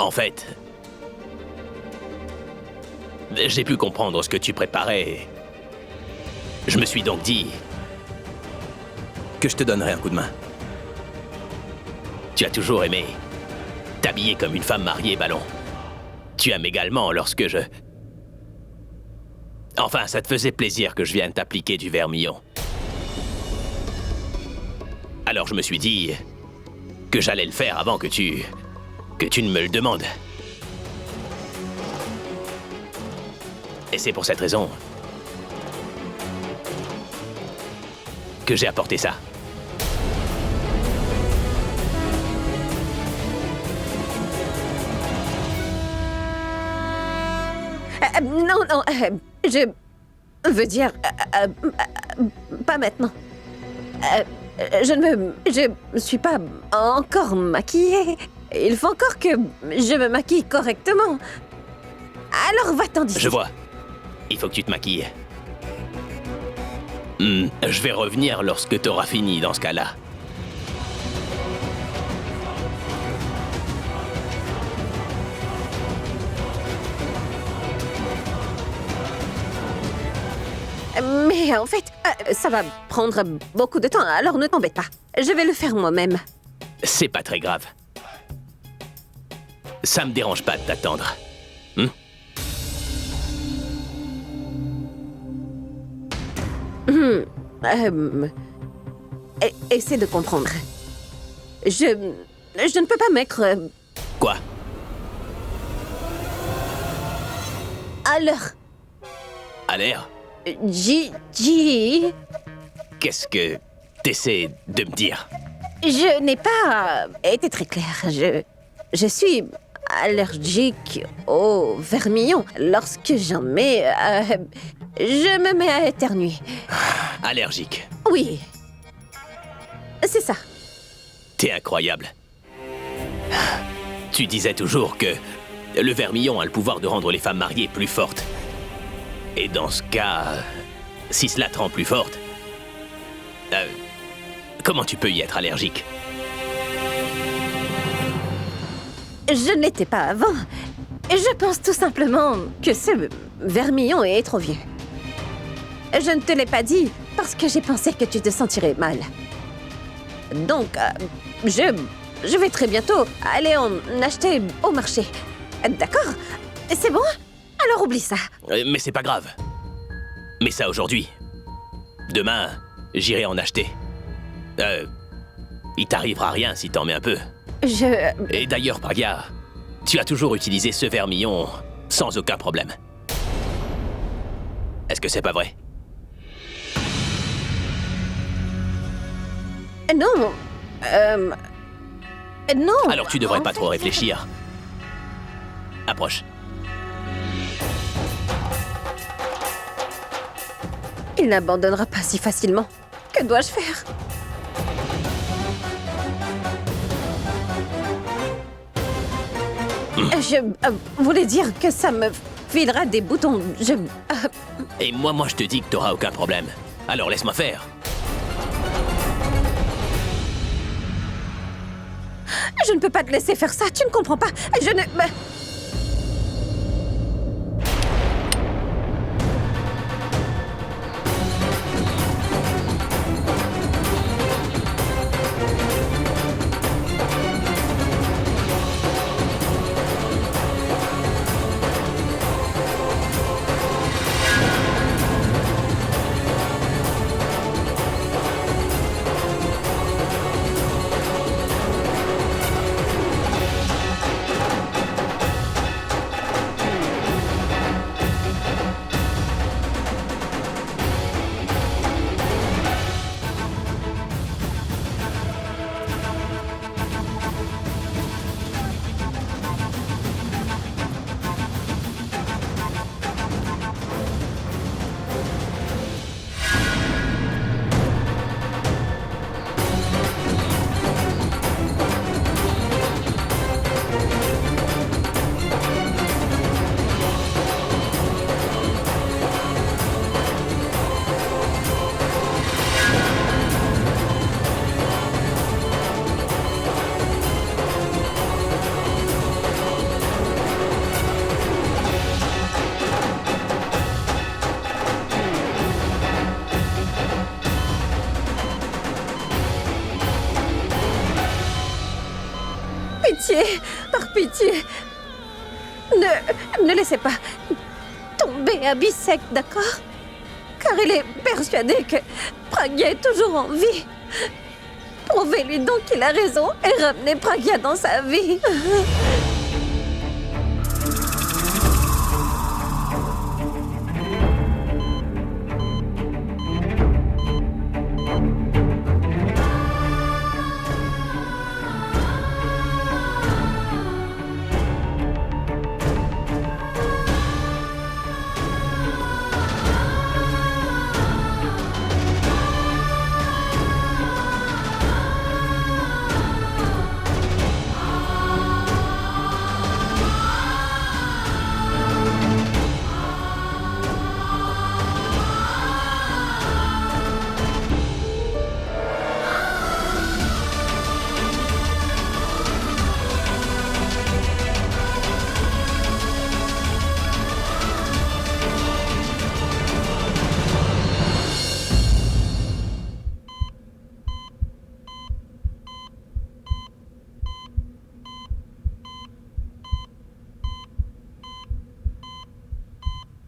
En fait, j'ai pu comprendre ce que tu préparais. Je me suis donc dit que je te donnerais un coup de main. Tu as toujours aimé t'habiller comme une femme mariée, Ballon. Tu aimes également lorsque je... Enfin, ça te faisait plaisir que je vienne t'appliquer du vermillon. Alors je me suis dit que j'allais le faire avant que tu ne me le demandes. Et c'est pour cette raison que j'ai apporté ça. Non, je veux dire... pas maintenant. Je me suis pas encore maquillée. Il faut encore que je me maquille correctement. Alors va-t'en d'ici. Je vois. Il faut que tu te maquilles. Je vais revenir lorsque t'auras fini dans ce cas-là. Mais en fait, ça va prendre beaucoup de temps, alors ne t'embête pas. Je vais le faire moi-même. C'est pas très grave. Ça me dérange pas de t'attendre. Essaie de comprendre. Je ne peux pas mettre... Quoi? à l'heure. À l'air? Gigi... Qu'est-ce que t'essaies de me dire? Je n'ai pas été très claire. Je suis allergique au vermillon. Lorsque j'en mets, je me mets à éternuer. Allergique. Oui. C'est ça. T'es incroyable. Tu disais toujours que le vermillon a le pouvoir de rendre les femmes mariées plus fortes. Et dans ce cas, si cela te rend plus forte, comment tu peux y être allergique? Je ne l'étais pas avant. Je pense tout simplement que ce vermillon est trop vieux. Je ne te l'ai pas dit parce que j'ai pensé que tu te sentirais mal. Donc, je vais très bientôt aller en acheter au marché. D'accord? C'est bon? Alors oublie ça. Mais c'est pas grave. Mais ça aujourd'hui. Demain, j'irai en acheter. Il t'arrivera rien si t'en mets un peu. Et d'ailleurs, Pragya, tu as toujours utilisé ce vermillon sans aucun problème. Est-ce que c'est pas vrai? Non. Non. Alors tu devrais pas trop réfléchir. Approche. Il n'abandonnera pas si facilement. Que dois-je faire? Je voulais dire que ça me filera des boutons. Et moi je te dis que t'auras aucun problème. Alors laisse-moi faire. Je ne peux pas te laisser faire ça, tu ne comprends pas. Je ne... par pitié, ne laissez pas tomber Abhishek, d'accord? Car il est persuadé que Pragya est toujours en vie. Prouvez-lui donc qu'il a raison et ramenez Pragya dans sa vie.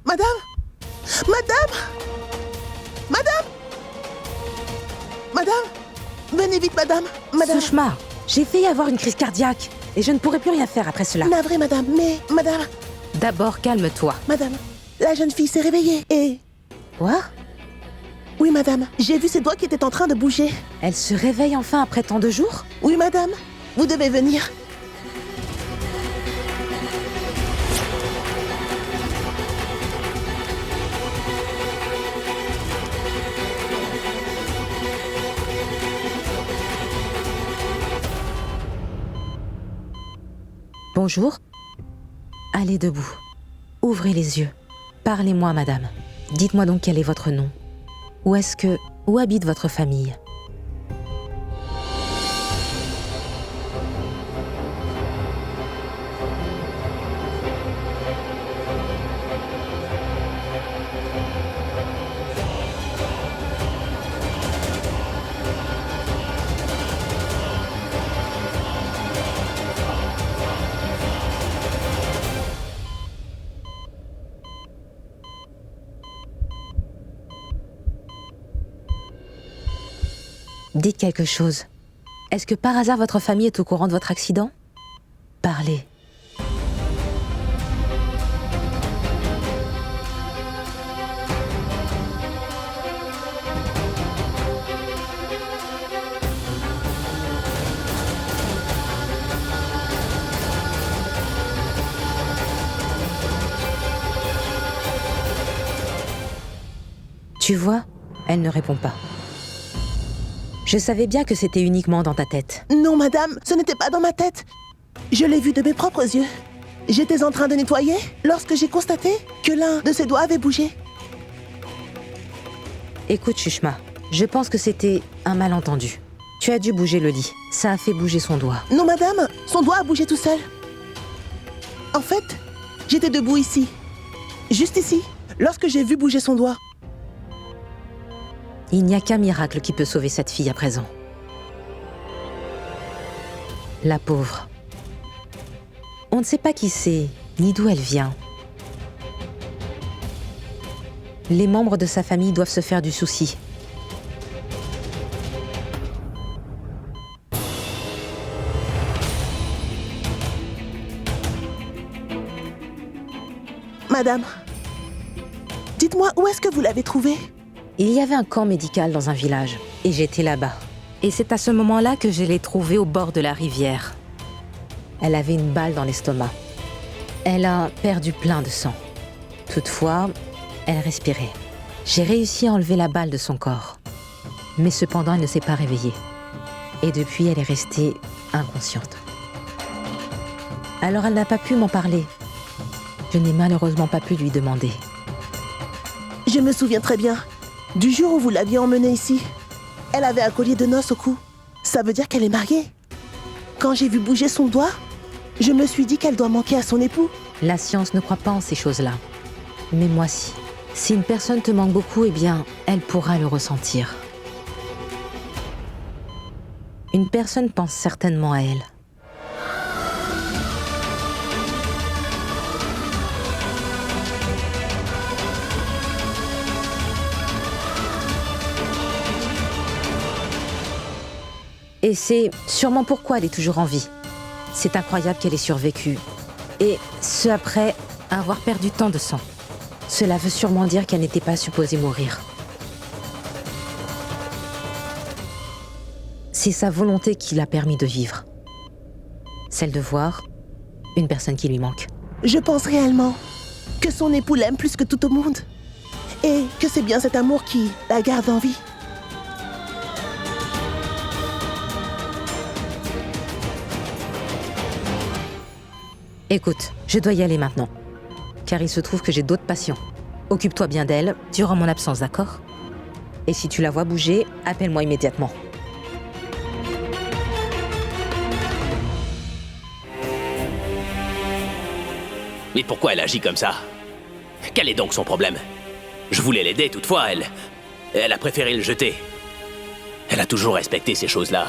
Madame! Madame! Madame! Madame! Venez vite, madame! Madame! Sushma, j'ai failli avoir une crise cardiaque et je ne pourrai plus rien faire après cela. Navré, madame, mais... Madame! D'abord, calme-toi. Madame, la jeune fille s'est réveillée et... Quoi? Oui, madame, j'ai vu ses doigts qui étaient en train de bouger. Elle se réveille enfin après tant de jours? Oui, madame, vous devez venir. Bonjour. Allez debout. Ouvrez les yeux. Parlez-moi, madame. Dites-moi donc quel est votre nom. Où habite votre famille? Dites quelque chose. Est-ce que par hasard votre famille est au courant de votre accident? Parlez. Tu vois, elle ne répond pas. Je savais bien que c'était uniquement dans ta tête. Non, madame, ce n'était pas dans ma tête. Je l'ai vu de mes propres yeux. J'étais en train de nettoyer lorsque j'ai constaté que l'un de ses doigts avait bougé. Écoute, Sushma, je pense que c'était un malentendu. Tu as dû bouger le lit. Ça a fait bouger son doigt. Non, madame, son doigt a bougé tout seul. En fait, j'étais debout ici. Juste ici, lorsque j'ai vu bouger son doigt. Il n'y a qu'un miracle qui peut sauver cette fille à présent. La pauvre. On ne sait pas qui c'est, ni d'où elle vient. Les membres de sa famille doivent se faire du souci. Madame, dites-moi où est-ce que vous l'avez trouvée? Il y avait un camp médical dans un village, et j'étais là-bas. Et c'est à ce moment-là que je l'ai trouvée au bord de la rivière. Elle avait une balle dans l'estomac. Elle a perdu plein de sang. Toutefois, elle respirait. J'ai réussi à enlever la balle de son corps. Mais cependant, elle ne s'est pas réveillée. Et depuis, elle est restée inconsciente. Alors elle n'a pas pu m'en parler. Je n'ai malheureusement pas pu lui demander. Je me souviens très bien. Du jour où vous l'aviez emmenée ici, elle avait un collier de noces au cou. Ça veut dire qu'elle est mariée. Quand j'ai vu bouger son doigt, je me suis dit qu'elle doit manquer à son époux. La science ne croit pas en ces choses-là. Mais moi si. Si une personne te manque beaucoup, eh bien, elle pourra le ressentir. Une personne pense certainement à elle. Et c'est sûrement pourquoi elle est toujours en vie. C'est incroyable qu'elle ait survécu. Et ce après avoir perdu tant de sang. Cela veut sûrement dire qu'elle n'était pas supposée mourir. C'est sa volonté qui l'a permis de vivre. Celle de voir une personne qui lui manque. Je pense réellement que son époux l'aime plus que tout au monde. Et que c'est bien cet amour qui la garde en vie. Écoute, je dois y aller maintenant. Car il se trouve que j'ai d'autres patients. Occupe-toi bien d'elle durant mon absence, d'accord? Et si tu la vois bouger, appelle-moi immédiatement. Mais pourquoi elle agit comme ça? Quel est donc son problème? Je voulais l'aider toutefois, elle a préféré le jeter. Elle a toujours respecté ces choses-là.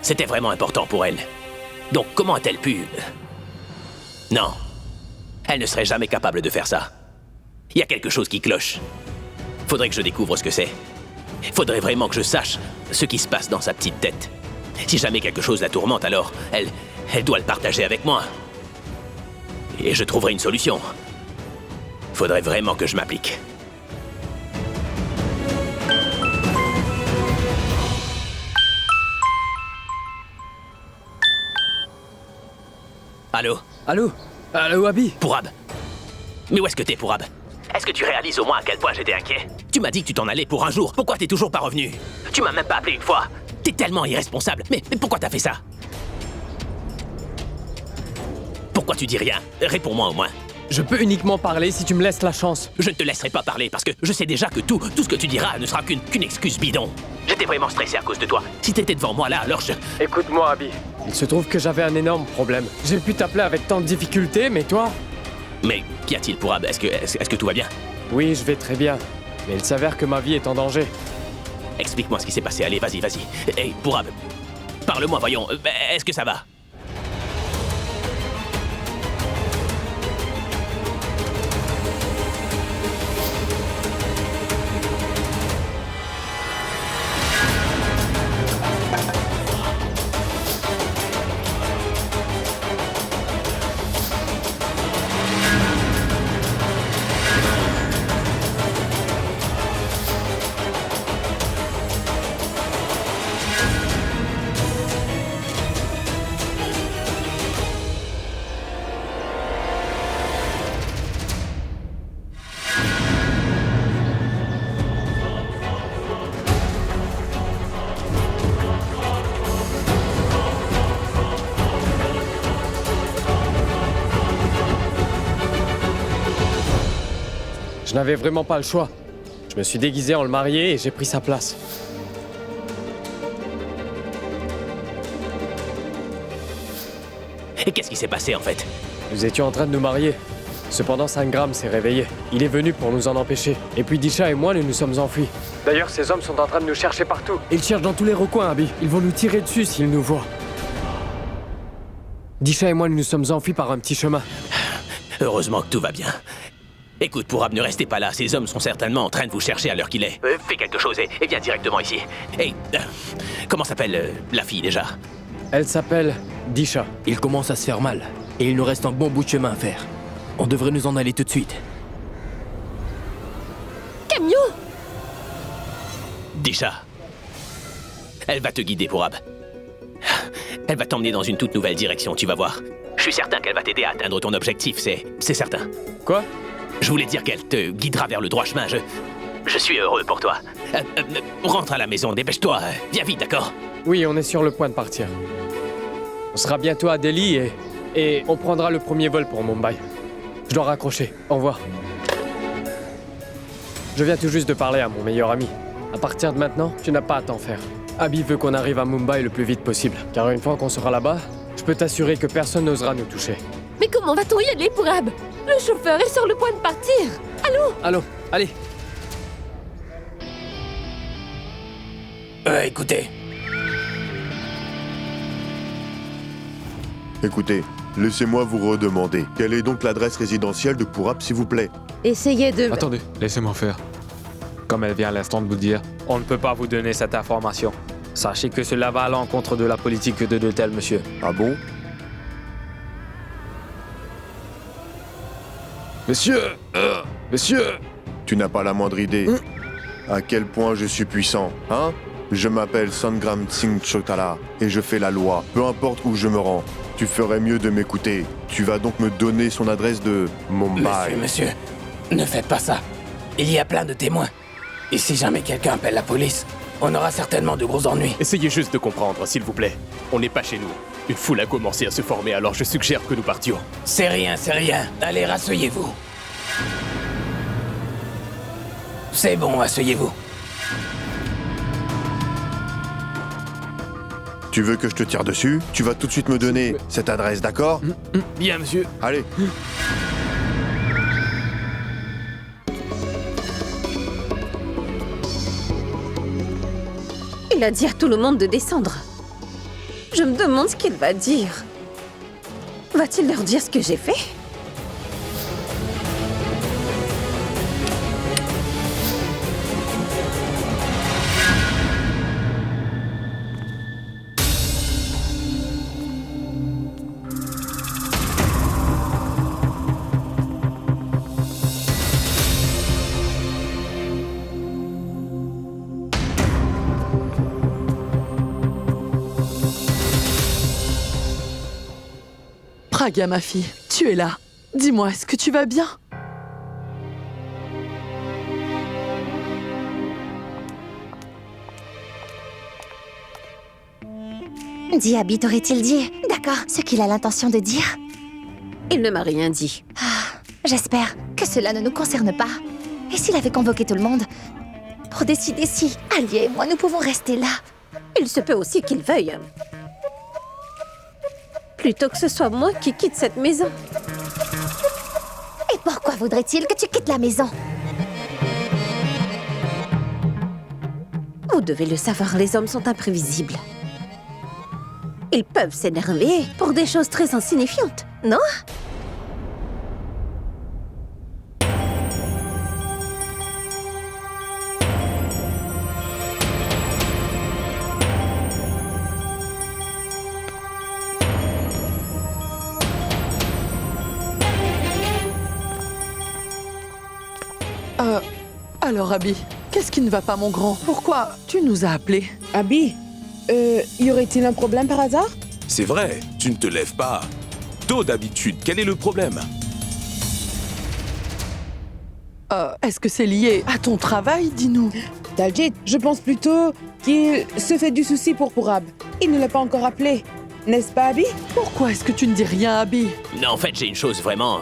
C'était vraiment important pour elle. Donc comment a-t-elle pu... Non. Elle ne serait jamais capable de faire ça. Il y a quelque chose qui cloche. Faudrait que je découvre ce que c'est. Faudrait vraiment que je sache ce qui se passe dans sa petite tête. Si jamais quelque chose la tourmente, alors elle doit le partager avec moi. Et je trouverai une solution. Faudrait vraiment que je m'applique. Allô? Allô? Allô, Abby? Pourab. Mais où est-ce que t'es, Pourab? Est-ce que tu réalises au moins à quel point j'étais inquiet? Tu m'as dit que tu t'en allais pour un jour. Pourquoi t'es toujours pas revenu? Tu m'as même pas appelé une fois. T'es tellement irresponsable. Mais pourquoi t'as fait ça? Pourquoi tu dis rien? Réponds-moi au moins. Je peux uniquement parler si tu me laisses la chance. Je ne te laisserai pas parler parce que je sais déjà que tout ce que tu diras ne sera qu'une excuse bidon. J'étais vraiment stressé à cause de toi. Si t'étais devant moi là, alors je... Écoute-moi, Abby. Il se trouve que j'avais un énorme problème. J'ai pu t'appeler avec tant de difficultés, mais toi... Mais qu'y a-t-il, Pourab? Est-ce que tout va bien? Oui, je vais très bien. Mais il s'avère que ma vie est en danger. Explique-moi ce qui s'est passé. Allez, vas-y. Hey, Pourab, parle-moi, voyons. Est-ce que ça va? Je n'avais vraiment pas le choix. Je me suis déguisé en le marié et j'ai pris sa place. Et qu'est-ce qui s'est passé en fait? Nous étions en train de nous marier. Cependant, Sangram s'est réveillé. Il est venu pour nous en empêcher. Et puis Disha et moi, nous nous sommes enfuis. D'ailleurs, ces hommes sont en train de nous chercher partout. Ils cherchent dans tous les recoins, Abby. Ils vont nous tirer dessus s'ils nous voient. Disha et moi, nous nous sommes enfuis par un petit chemin. Heureusement que tout va bien. Écoute, Pourab, ne restez pas là. Ces hommes sont certainement en train de vous chercher à l'heure qu'il est. Fais quelque chose et viens directement ici. Hey, comment s'appelle la fille déjà? Elle s'appelle Disha. Il commence à se faire mal, et il nous reste un bon bout de chemin à faire. On devrait nous en aller tout de suite. Camion! Disha. Elle va te guider, Pourab. Elle va t'emmener dans une toute nouvelle direction, tu vas voir. Je suis certain qu'elle va t'aider à atteindre ton objectif, c'est certain. Quoi? Je voulais dire qu'elle te guidera vers le droit chemin, je suis heureux pour toi. Rentre à la maison, dépêche-toi, viens vite, d'accord? Oui, on est sur le point de partir. On sera bientôt à Delhi et on prendra le premier vol pour Mumbai. Je dois raccrocher. Au revoir. Je viens tout juste de parler à mon meilleur ami. À partir de maintenant, tu n'as pas à t'en faire. Abby veut qu'on arrive à Mumbai le plus vite possible. Car une fois qu'on sera là-bas, je peux t'assurer que personne n'osera nous toucher. Mais comment va-t-on y aller, Pourab? Le chauffeur est sur le point de partir. Allô? Allô, allez. Écoutez. Écoutez, laissez-moi vous redemander. Quelle est donc l'adresse résidentielle de Pourab, s'il vous plaît? Essayez de... Attendez, laissez-moi faire. Comme elle vient à l'instant de vous dire, on ne peut pas vous donner cette information. Sachez que cela va à l'encontre de la politique de l'hôtel, monsieur. Ah bon? Monsieur Monsieur Tu n'as pas la moindre idée à quel point je suis puissant, hein? Je m'appelle Sangram Singh Chotala et je fais la loi, peu importe où je me rends. Tu ferais mieux de m'écouter. Tu vas donc me donner son adresse de Mumbai. Monsieur, ne faites pas ça. Il y a plein de témoins. Et si jamais quelqu'un appelle la police, on aura certainement de gros ennuis. Essayez juste de comprendre, s'il vous plaît. On n'est pas chez nous. Une foule a commencé à se former, alors je suggère que nous partions. C'est rien, c'est rien. Allez, rasseyez-vous. C'est bon, asseyez-vous. Tu veux que je te tire dessus? Tu vas tout de suite me donner cette adresse, d'accord? Bien, monsieur. Allez. Il a dit à tout le monde de descendre. Je me demande ce qu'il va dire. Va-t-il leur dire ce que j'ai fait? Praga, ma fille, tu es là. Dis-moi, est-ce que tu vas bien? Diaby t'aurait-il dit? D'accord, ce qu'il a l'intention de dire? Il ne m'a rien dit. J'espère que cela ne nous concerne pas. Et s'il avait convoqué tout le monde pour décider si Alia et moi nous pouvons rester là? Il se peut aussi qu'il veuille. Plutôt que ce soit moi qui quitte cette maison. Et pourquoi voudrait-il que tu quittes la maison? Vous devez le savoir, les hommes sont imprévisibles. Ils peuvent s'énerver pour des choses très insignifiantes, non? Alors, Abby, qu'est-ce qui ne va pas, mon grand? Pourquoi tu nous as appelés? Abby, y aurait-il un problème par hasard? C'est vrai, tu ne te lèves pas tôt d'habitude. Quel est le problème? Est-ce que c'est lié à ton travail, dis-nous? Daljit, je pense plutôt qu'il se fait du souci pour Purab. Il ne l'a pas encore appelé, n'est-ce pas, Abby? Pourquoi est-ce que tu ne dis rien, Abby? Non, en fait, j'ai une chose vraiment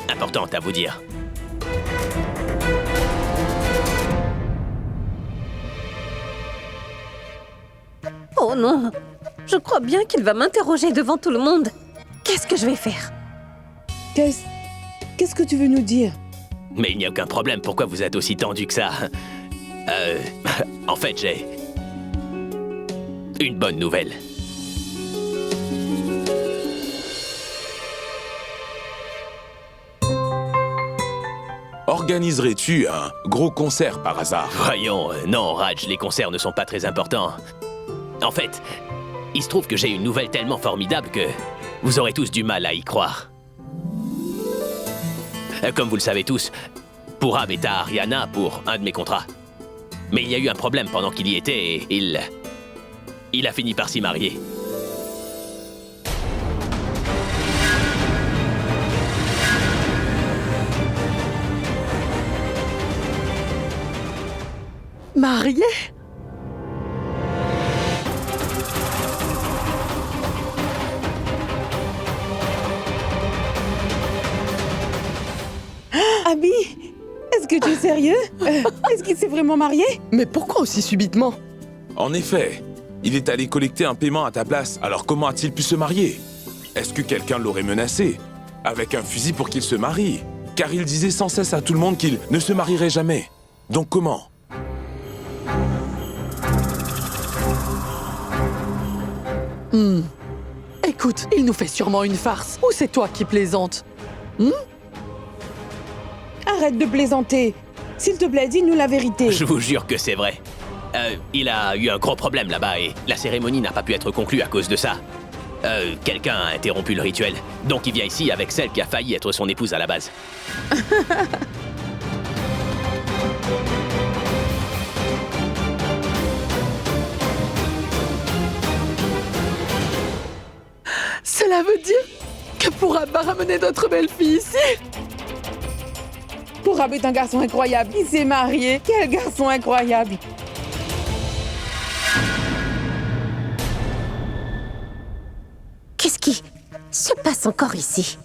importante à vous dire. Oh non! Je crois bien qu'il va m'interroger devant tout le monde. Qu'est-ce que je vais faire? Qu'est-ce que tu veux nous dire? Mais il n'y a aucun problème, pourquoi vous êtes aussi tendu que ça? En fait, j'ai une bonne nouvelle. Organiserais-tu un gros concert par hasard? Voyons, non, Raj, les concerts ne sont pas très importants. En fait, il se trouve que j'ai une nouvelle tellement formidable que vous aurez tous du mal à y croire. Comme vous le savez tous, Purab est à Haryana pour un de mes contrats. Mais il y a eu un problème pendant qu'il y était et il a fini par s'y marier. Marié? Abby, est-ce que tu es sérieux? Est-ce qu'il s'est vraiment marié? Mais pourquoi aussi subitement? En effet, il est allé collecter un paiement à ta place. Alors comment a-t-il pu se marier? Est-ce que quelqu'un l'aurait menacé? Avec un fusil pour qu'il se marie? Car il disait sans cesse à tout le monde qu'il ne se marierait jamais. Donc comment? Écoute, il nous fait sûrement une farce. Ou c'est toi qui plaisantes? Arrête de plaisanter. S'il te plaît, dis-nous la vérité. Je vous jure que c'est vrai. Il a eu un gros problème là-bas et la cérémonie n'a pas pu être conclue à cause de ça. Quelqu'un a interrompu le rituel, donc il vient ici avec celle qui a failli être son épouse à la base. Cela veut dire que Pourab va ramener notre belle-fille ici? Pourab est un garçon incroyable. Il s'est marié. Quel garçon incroyable. Qu'est-ce qui se passe encore ici?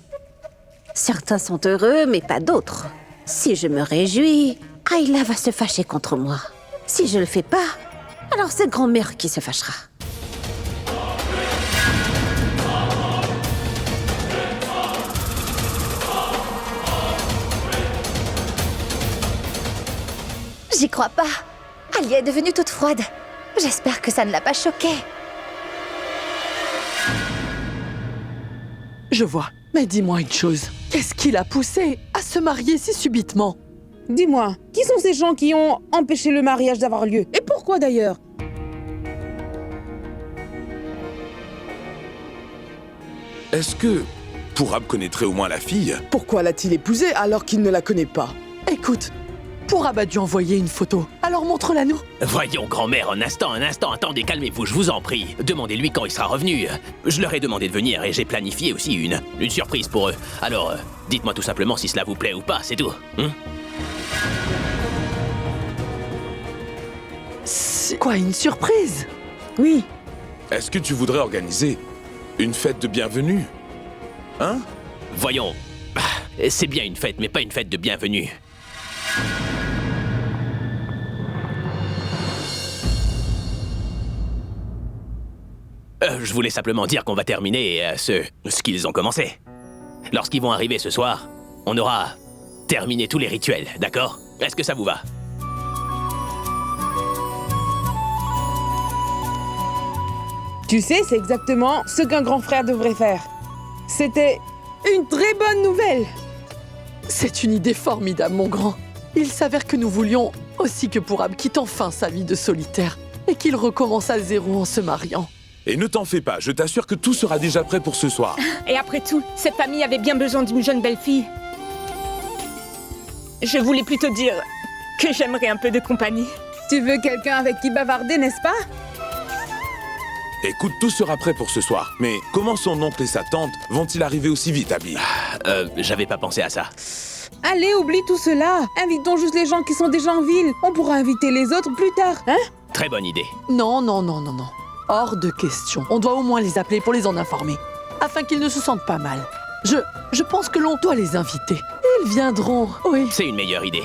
Certains sont heureux, mais pas d'autres. Si je me réjouis, Ayla va se fâcher contre moi. Si je le fais pas, alors c'est grand-mère qui se fâchera. J'y crois pas. Alia est devenue toute froide. J'espère que ça ne l'a pas choquée. Je vois. Mais dis-moi une chose. Qu'est-ce qui l'a poussée à se marier si subitement? Dis-moi, qui sont ces gens qui ont empêché le mariage d'avoir lieu? Et pourquoi d'ailleurs? Est-ce que Pourab connaîtrait au moins la fille? Pourquoi l'a-t-il épousée alors qu'il ne la connaît pas? Écoute, Pourab a dû envoyer une photo. Alors montre-la nous. Voyons, grand-mère, un instant, attendez, calmez-vous, je vous en prie. Demandez-lui quand il sera revenu. Je leur ai demandé de venir et j'ai planifié aussi une surprise pour eux. Alors, dites-moi tout simplement si cela vous plaît ou pas, c'est tout. C'est quoi, une surprise? Oui. Est-ce que tu voudrais organiser une fête de bienvenue? Hein? Voyons, c'est bien une fête, mais pas une fête de bienvenue. Je voulais simplement dire qu'on va terminer ce qu'ils ont commencé. Lorsqu'ils vont arriver ce soir, on aura terminé tous les rituels, d'accord? Est-ce que ça vous va? Tu sais, c'est exactement ce qu'un grand frère devrait faire. C'était une très bonne nouvelle. C'est une idée formidable, mon grand. Il s'avère que nous voulions aussi que Pourab quitte enfin sa vie de solitaire et qu'il recommence à zéro en se mariant. Et ne t'en fais pas, je t'assure que tout sera déjà prêt pour ce soir. Et après tout, cette famille avait bien besoin d'une jeune belle-fille. Je voulais plutôt dire que j'aimerais un peu de compagnie. Tu veux quelqu'un avec qui bavarder, n'est-ce pas? Écoute, tout sera prêt pour ce soir. Mais comment son oncle et sa tante vont-ils arriver aussi vite, Abby? J'avais pas pensé à ça. Allez, oublie tout cela. Invitons juste les gens qui sont déjà en ville. On pourra inviter les autres plus tard, hein? Très bonne idée. Non. Hors de question. On doit au moins les appeler pour les en informer, afin qu'ils ne se sentent pas mal. Je pense que l'on doit les inviter. Ils viendront, oui. C'est une meilleure idée.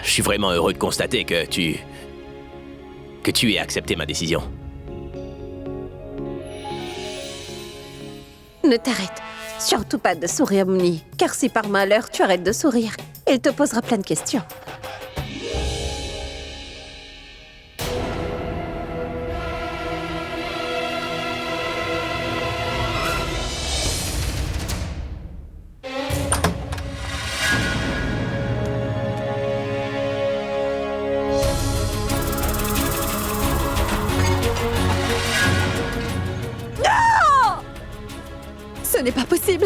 Je suis vraiment heureux de constater que tu aies accepté ma décision. Ne t'arrête surtout pas de sourire, Mouni, car si par malheur tu arrêtes de sourire, il te posera plein de questions. Ce n'est pas possible.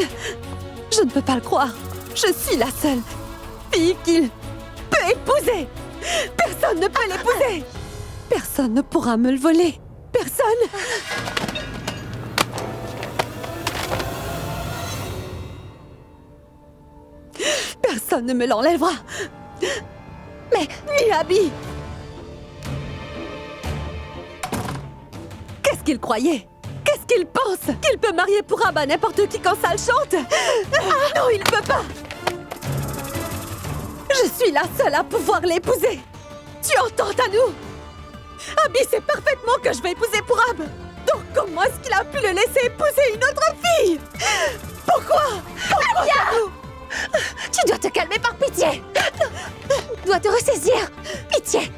Je ne peux pas le croire. Je suis la seule fille qu'il peut épouser. Personne ne peut l'épouser. Personne ne pourra me le voler. Personne. Personne ne me l'enlèvera. Mais, Abby, qu'est-ce qu'il croyait? Qu'est-ce qu'il pense? Qu'il peut marier Pourab à n'importe qui quand ça le chante? Non, il ne peut pas! Je suis la seule à pouvoir l'épouser! Tu entends, Tanou? Abby sait parfaitement que je vais épouser Pourab! Donc comment est-ce qu'il a pu le laisser épouser une autre fille? Pourquoi? Tanou? Tu dois te calmer par pitié. Tu dois te ressaisir. Pitié.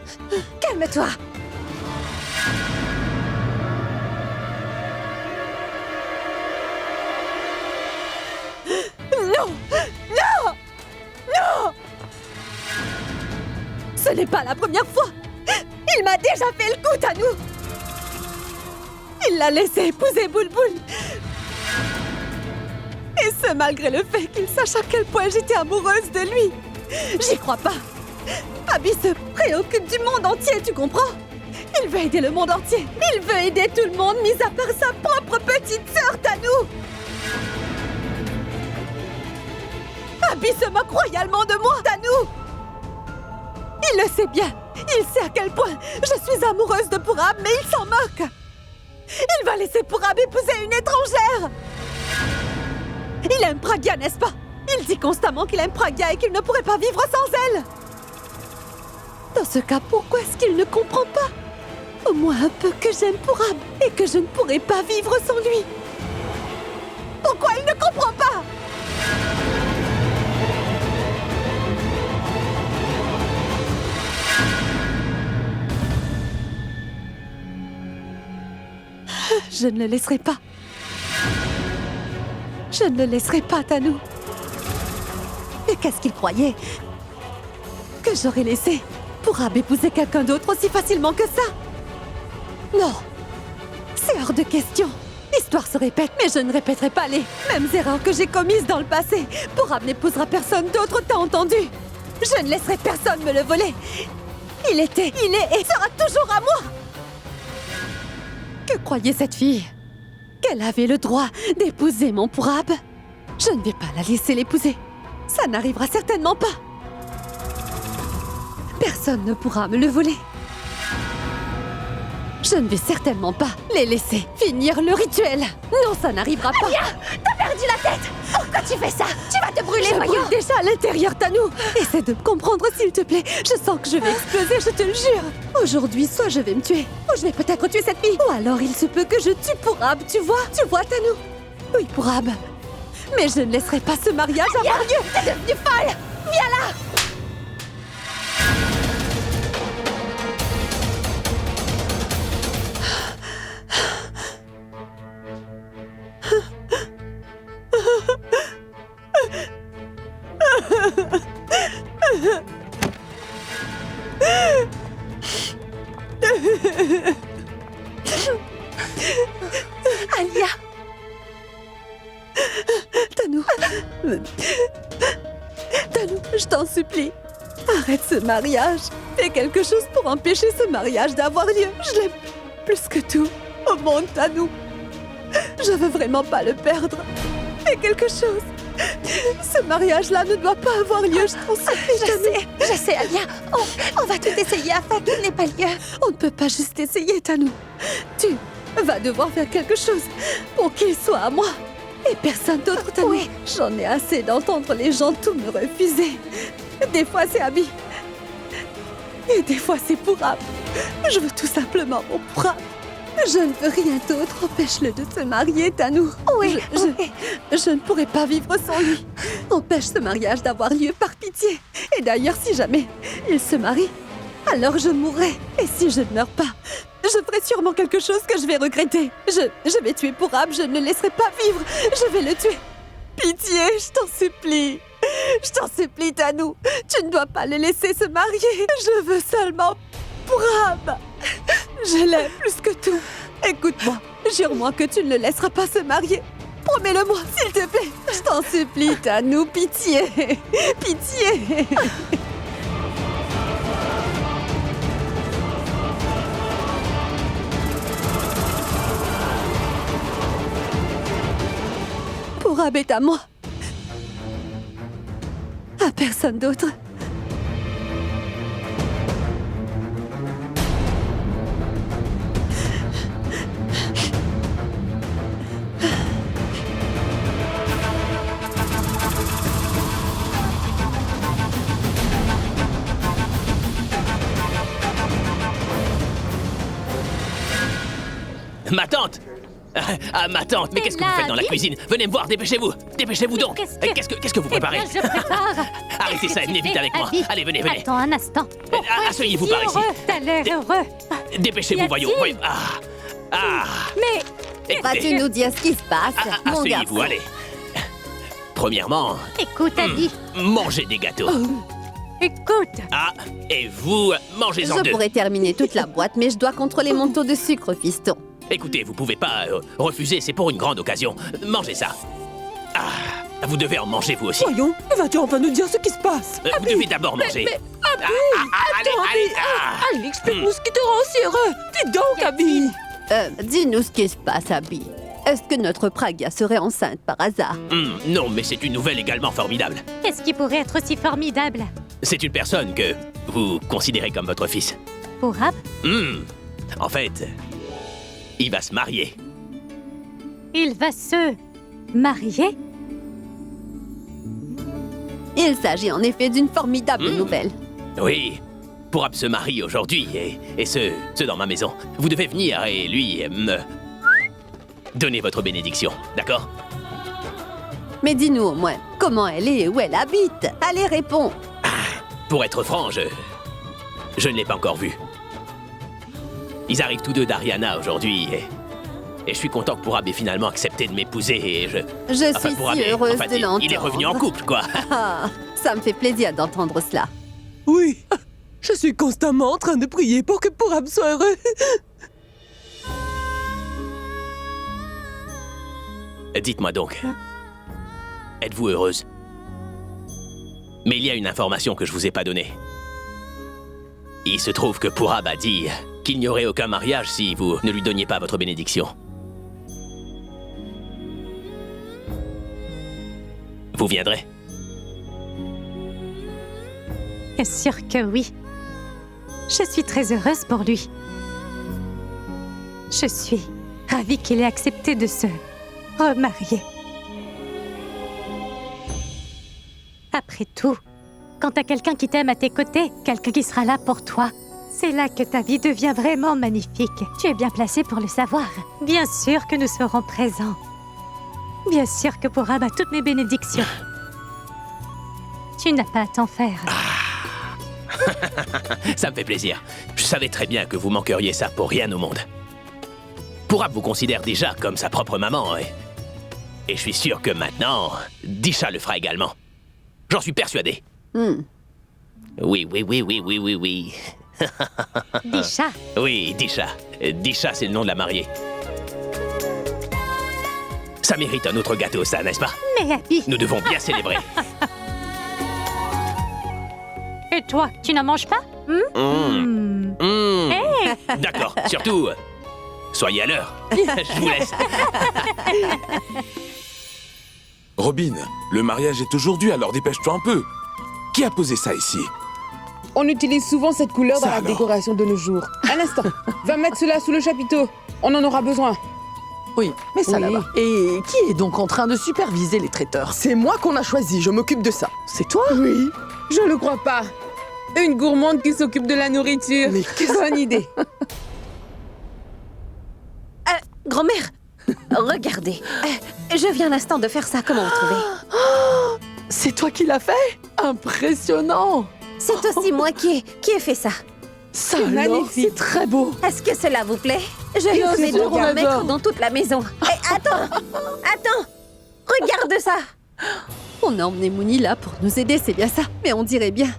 Calme-toi. Ce n'est pas la première fois. Il m'a déjà fait le coup, Tanou. Il l'a laissé épouser Boulboul. Et ce, malgré le fait qu'il sache à quel point j'étais amoureuse de lui. J'y crois pas. Abi se préoccupe du monde entier, tu comprends? Il veut aider le monde entier. Il veut aider tout le monde, mis à part sa propre petite sœur, Tanou. Abi se moque royalement de moi, Tanou. Il le sait bien. Il sait à quel point je suis amoureuse de Pourab, mais il s'en moque. Il va laisser Pourab épouser une étrangère. Il aime Pragya, n'est-ce pas? Il dit constamment qu'il aime Pragya et qu'il ne pourrait pas vivre sans elle. Dans ce cas, pourquoi est-ce qu'il ne comprend pas? Au moins un peu que j'aime Pourab et que je ne pourrais pas vivre sans lui. Pourquoi il ne comprend pas? Je ne le laisserai pas. Je ne le laisserai pas, Tanou. Mais qu'est-ce qu'il croyait? Que j'aurais laissé Pourab épouser quelqu'un d'autre aussi facilement que ça? Non. C'est hors de question. L'histoire se répète, mais je ne répéterai pas les mêmes erreurs que j'ai commises dans le passé. Pourab n'épousera personne d'autre, t'as entendu? Je ne laisserai personne me le voler. Il est et sera toujours à moi. Que croyait cette fille? Qu'elle avait le droit d'épouser mon Pourab? Je ne vais pas la laisser l'épouser. Ça n'arrivera certainement pas. Personne ne pourra me le voler. Je ne vais certainement pas les laisser finir le rituel. Non, ça n'arrivera pas. Alia, t'as perdu la tête. Pourquoi tu fais ça? Tu vas te brûler, je voyons. brûle déjà à l'intérieur, Tanou. Essaie de me comprendre, s'il te plaît. Je sens que je vais exploser, je te le jure. Aujourd'hui, soit je vais me tuer, ou je vais peut-être tuer cette fille. Ou alors il se peut que je tue Pourab, tu vois, Tanou? Oui, Pourab. Mais je ne laisserai pas ce mariage avoir lieu. T'es devenue folle. Viens là. Alia. Tanou. Tanou, je t'en supplie. Arrête ce mariage. Fais quelque chose pour empêcher ce mariage d'avoir lieu. Je l'aime plus que tout au monde, Tanou. Je veux vraiment pas le perdre. Fais quelque chose. Ce mariage-là ne doit pas avoir lieu, je t'en supplie, Tanou. Je sais, Alia. On va tout essayer afin qu'il n'ait pas lieu. On ne peut pas juste essayer, Tanou. Tu vas devoir faire quelque chose pour qu'il soit à moi. Et personne d'autre, Tanou. Oui. J'en ai assez d'entendre les gens tout me refuser. Des fois, c'est Abi. Et des fois, c'est Pourab. Je veux tout simplement mon Pourab. Je ne veux rien d'autre. Empêche-le de se marier, Tanou. Oui, je ne pourrai pas vivre sans lui. Empêche ce mariage d'avoir lieu par pitié. Et d'ailleurs, si jamais il se marie, alors je mourrai. Et si je ne meurs pas, je ferai sûrement quelque chose que je vais regretter. Je vais tuer Pourab, je ne le laisserai pas vivre. Je vais le tuer. Pitié, je t'en supplie. Je t'en supplie, Tanou. Tu ne dois pas le laisser se marier. Je veux seulement Pourab. Je l'aime plus que tout. Écoute-moi, jure-moi que tu ne le laisseras pas se marier. Promets-le-moi, s'il te plaît. Je t'en supplie, Tanou, pitié. Pitié. Pourab est à moi. À personne d'autre. Ma tante! Ah, ma tante, mais qu'est-ce que vous faites dans la cuisine? Venez me voir, dépêchez-vous! Dépêchez-vous donc! Qu'est-ce que vous préparez? Je prépare. Arrêtez ça, venez vite avec moi! Abby, Allez, venez! Attends un instant. Asseyez-vous par ici! T'as l'air heureux. Dépêchez-vous, voyons! Mais... Écoutez. Vas-tu nous dire ce qui se passe, mon Asseyez-vous, garçon? allez! Premièrement... Écoute, Abby. Mangez des gâteaux! Écoute. Ah, et vous, mangez-en Je deux. pourrais terminer toute la boîte, mais je dois contrôler mon taux de sucre, fiston. Écoutez, vous pouvez pas refuser, c'est pour une grande occasion. Mangez ça. Ah, vous devez en manger vous aussi. Voyons, vas-tu enfin nous dire ce qui se passe? Vous devez d'abord manger. Abby, allez, attends, allez, Abby, explique-nous ce qui te rend si heureux. Dis donc, Abby. Dis-nous ce qui se passe, Abby. Est-ce que notre Pragia serait enceinte par hasard? Non, mais c'est une nouvelle également formidable. Qu'est-ce qui pourrait être aussi formidable? C'est une personne que vous considérez comme votre fils. Purab? En fait, il va se marier. Il va se marier? Il s'agit en effet d'une formidable nouvelle. Oui, Purab se marie aujourd'hui, et ce dans ma maison. Vous devez venir et lui me donner votre bénédiction, d'accord? Mais dis-nous au moins, comment elle est et où elle habite? Allez, réponds. Pour être franc, je ne l'ai pas encore vu. Ils arrivent tous deux d'Ariana aujourd'hui, et je suis content que Purab ait finalement accepté de m'épouser, et Je suis Purab si est- heureuse en fait, de l'entendre. il est revenu en couple, quoi. Ah, ça me fait plaisir d'entendre cela. Oui, je suis constamment en train de prier pour que Purab soit heureux. Dites-moi donc, êtes-vous heureuse? Mais il y a une information que je vous ai pas donnée. Il se trouve que Purab a dit qu'il n'y aurait aucun mariage si vous ne lui donniez pas votre bénédiction. Vous viendrez? Bien sûr que oui. Je suis très heureuse pour lui. Je suis ravie qu'il ait accepté de se remarier. Après tout, quand t'as quelqu'un qui t'aime à tes côtés, quelqu'un qui sera là pour toi, c'est là que ta vie devient vraiment magnifique. Tu es bien placé pour le savoir. Bien sûr que nous serons présents. Bien sûr que Purab a toutes mes bénédictions. Tu n'as pas à t'en faire. Ça me fait plaisir. Je savais très bien que vous manqueriez ça pour rien au monde. Purab vous considère déjà comme sa propre maman, et je suis sûr que maintenant, Disha le fera également. J'en suis persuadé. Oui. Disha. Oui, Disha. Disha, c'est le nom de la mariée. Ça mérite un autre gâteau, ça, n'est-ce pas? Mais Abby. Nous devons bien célébrer. Et toi, tu n'en manges pas? D'accord, surtout, soyez à l'heure. Je vous laisse. Robin, le mariage est aujourd'hui, alors dépêche-toi un peu. Qui a posé ça ici? On utilise souvent cette couleur dans Ça la alors. décoration de nos jours. Un instant, va mettre cela sous le chapiteau. On en aura besoin. Oui, mais ça Oui. là-bas. Et qui est donc en train de superviser les traiteurs? C'est moi qu'on a choisi, je m'occupe de ça. C'est toi? Oui, je le crois pas. Une gourmande qui s'occupe de la nourriture. Mais Quelle bonne idée. Grand-mère, regardez. Je viens à l'instant de faire ça, comment vous trouvez? C'est toi qui l'as fait? Impressionnant! C'est aussi moi qui ai fait ça. Ça alors, magnifique. c'est très beau! Est-ce que cela vous plaît? Je Bien vais sûr, devoir on en mettre adore. dans toute la maison. Et attends! Regarde ça! On a emmené Mouni là pour nous aider, c'est bien ça. Mais on dirait bien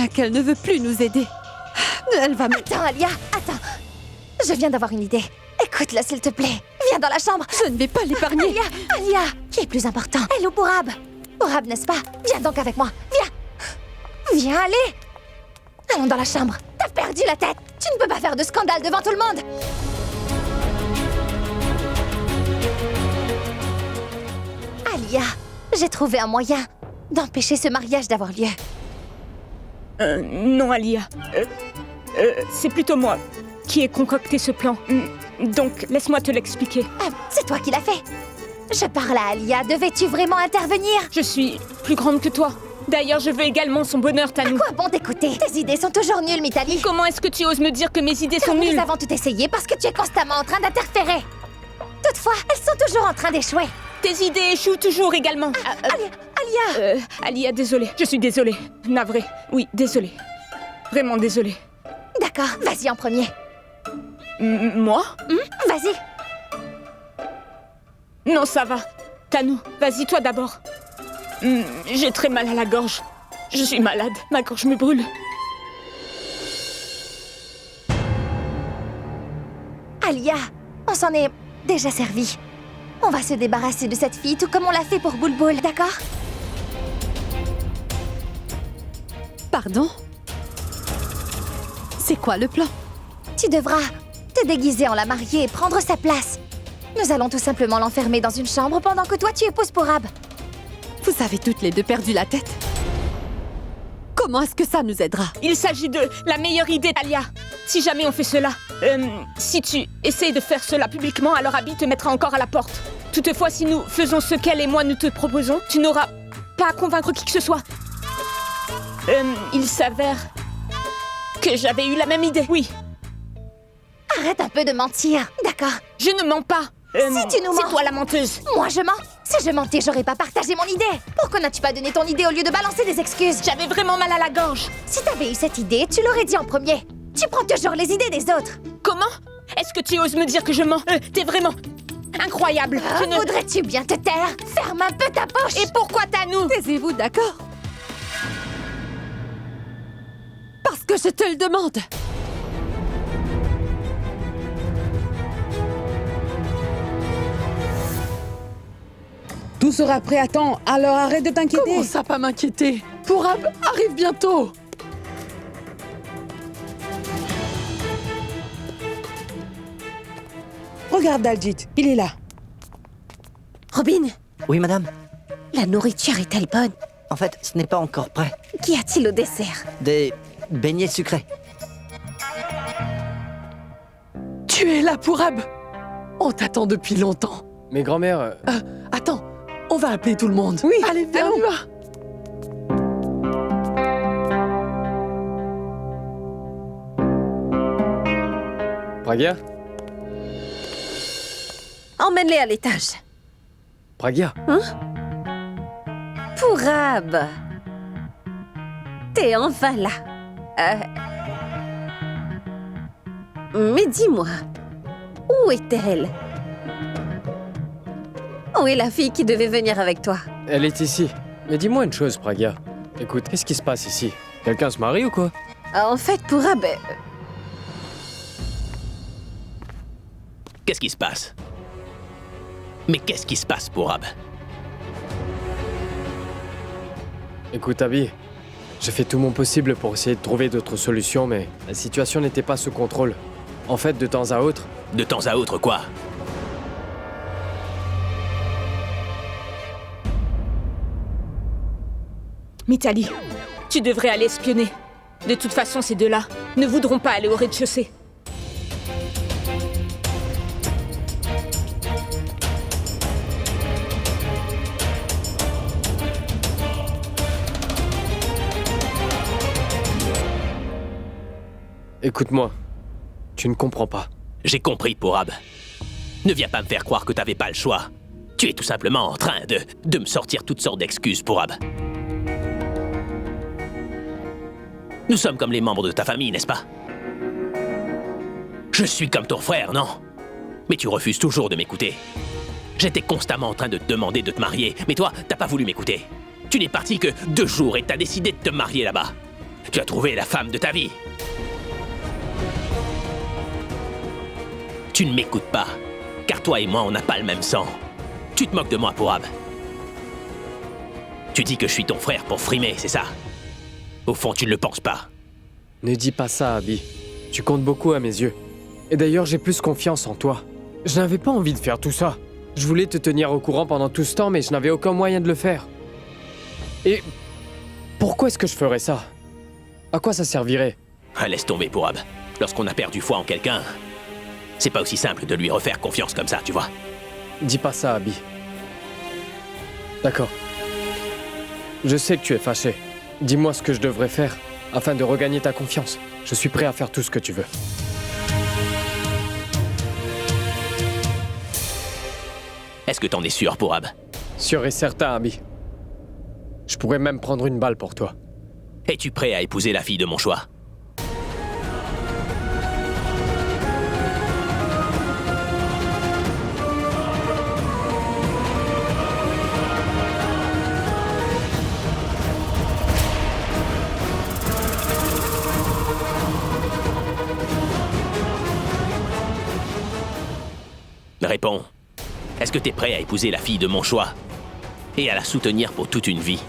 qu'elle ne veut plus nous aider. Elle va... Attends, Alia, attends. Je viens d'avoir une idée. Écoute-la, s'il te plaît. Viens dans la chambre. Je ne vais pas l'épargner. Alia, qui est plus important, elle ou Purab? Purab, n'est-ce pas? Viens donc avec moi. Viens, allez. Allons dans la chambre. T'as perdu la tête. Tu ne peux pas faire de scandale devant tout le monde. Alia, j'ai trouvé un moyen d'empêcher ce mariage d'avoir lieu. Non, Alia. C'est plutôt moi qui ai concocté ce plan. Donc, laisse-moi te l'expliquer. C'est toi qui l'as fait. Je parle à Alia. Devais-tu vraiment intervenir? Je suis plus grande que toi. D'ailleurs, je veux également son bonheur, Tanou. Quoi bon d'écouter? Tes idées sont toujours nulles, Mitali. Comment est-ce que tu oses me dire que mes idées sont nulles? Nous avons tout essayé parce que tu es constamment en train d'interférer. Toutefois, elles sont toujours en train d'échouer. Tes idées échouent toujours également. Alia! Alia, désolée. Je suis désolée. Navrée. Oui, désolée. Vraiment désolée. D'accord, vas-y en premier. Moi? Vas-y. Non, ça va. Tanou, vas-y toi d'abord. J'ai très mal à la gorge. Je suis malade, ma gorge me brûle. Alia, on s'en est déjà servi. On va se débarrasser de cette fille tout comme on l'a fait pour Boulboul, d'accord? Pardon? C'est quoi le plan? Tu devras te déguiser en la mariée et prendre sa place. Nous allons tout simplement l'enfermer dans une chambre pendant que toi tu épouses Pourab. Vous avez toutes les deux perdu la tête. Comment est-ce que ça nous aidera? Il s'agit de la meilleure idée, Alia. Si jamais on fait cela, si tu essayes de faire cela publiquement, alors Abby te mettra encore à la porte. Toutefois, si nous faisons ce qu'elle et moi nous te proposons, tu n'auras pas à convaincre qui que ce soit. Il s'avère que j'avais eu la même idée, oui. Arrête un peu de mentir, d'accord? Je ne mens pas. Si tu nous mens... C'est toi la menteuse. Moi je mens? Si je mentais, j'aurais pas partagé mon idée. Pourquoi n'as-tu pas donné ton idée au lieu de balancer des excuses? J'avais vraiment mal à la gorge. Si t'avais eu cette idée, tu l'aurais dit en premier. Tu prends toujours les idées des autres. Comment? Est-ce que tu oses me dire que je mens? T'es vraiment incroyable. Voudrais-tu bien te taire? Ferme un peu ta poche. Et pourquoi Tanou? Taisez-vous, d'accord? Parce que je te le demande. Tout sera prêt à temps, alors arrête de t'inquiéter. Comment ça pas m'inquiéter? Pourab arrive bientôt. Regarde Daljit, il est là. Robin, Oui, madame. la nourriture est-elle bonne? En fait, ce n'est pas encore prêt. Qu'y a-t-il au dessert? Des beignets sucrés. Tu es là, Pourab. On t'attend depuis longtemps. Mais grand-mère... Attends, on va appeler tout le monde. Oui, allez, viens, on y va. Pragya? Emmène-les à l'étage. Pragya? Hein? Pourab. T'es enfin là. Mais dis-moi, où est-elle? Où est la fille qui devait venir avec toi? Elle est ici. Mais dis-moi une chose, Pragya. Écoute, qu'est-ce qui se passe ici? Quelqu'un se marie ou quoi? En fait, Pourab... Qu'est-ce qui se passe? Mais qu'est-ce qui se passe, Pourab? Écoute, Abby, j'ai fait tout mon possible pour essayer de trouver d'autres solutions, mais la situation n'était pas sous contrôle. En fait, de temps à autre... De temps à autre, quoi? Mithali, tu devrais aller espionner. De toute façon, ces deux-là ne voudront pas aller au rez-de-chaussée. Écoute-moi, tu ne comprends pas. J'ai compris, Pourab. Ne viens pas me faire croire que t'avais pas le choix. Tu es tout simplement en train de me sortir toutes sortes d'excuses, Pourab. Nous sommes comme les membres de ta famille, n'est-ce pas? Je suis comme ton frère, non? Mais tu refuses toujours de m'écouter. J'étais constamment en train de te demander de te marier, mais toi, t'as pas voulu m'écouter. Tu n'es parti que 2 jours et t'as décidé de te marier là-bas. Tu as trouvé la femme de ta vie. Tu ne m'écoutes pas, car toi et moi, on n'a pas le même sang. Tu te moques de moi, Pourab. Tu dis que je suis ton frère pour frimer, c'est ça? Au fond, tu ne le penses pas. Ne dis pas ça, Abby. Tu comptes beaucoup à mes yeux. Et d'ailleurs, j'ai plus confiance en toi. Je n'avais pas envie de faire tout ça. Je voulais te tenir au courant pendant tout ce temps, mais je n'avais aucun moyen de le faire. Et pourquoi est-ce que je ferais ça? À quoi ça servirait? Laisse tomber, Pourab. Lorsqu'on a perdu foi en quelqu'un, c'est pas aussi simple de lui refaire confiance comme ça, tu vois. Dis pas ça, Abby. D'accord. Je sais que tu es fâché. Dis-moi ce que je devrais faire afin de regagner ta confiance. Je suis prêt à faire tout ce que tu veux. Est-ce que t'en es sûr, Pourab? Sûr et certain, Abby. Je pourrais même prendre une balle pour toi. Es-tu prêt à épouser la fille de mon choix? Réponds. Est-ce que t'es prêt à épouser la fille de mon choix et à la soutenir pour toute une vie?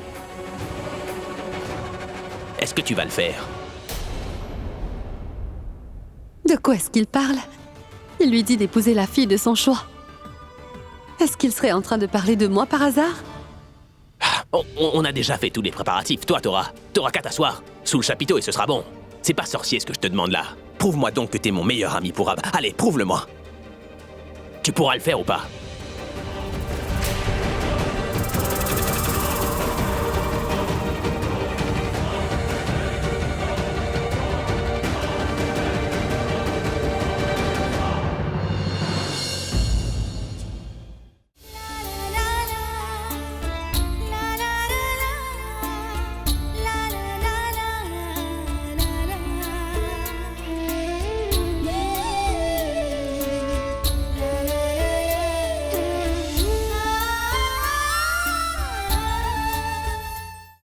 Est-ce que tu vas le faire? De quoi est-ce qu'il parle? Il lui dit d'épouser la fille de son choix. Est-ce qu'il serait en train de parler de moi par hasard? On a déjà fait tous les préparatifs. Toi, t'auras qu'à t'asseoir sous le chapiteau et ce sera bon. C'est pas sorcier ce que je te demande là. Prouve-moi donc que t'es mon meilleur ami pour Allez, prouve-le-moi. Tu pourras le faire ou pas?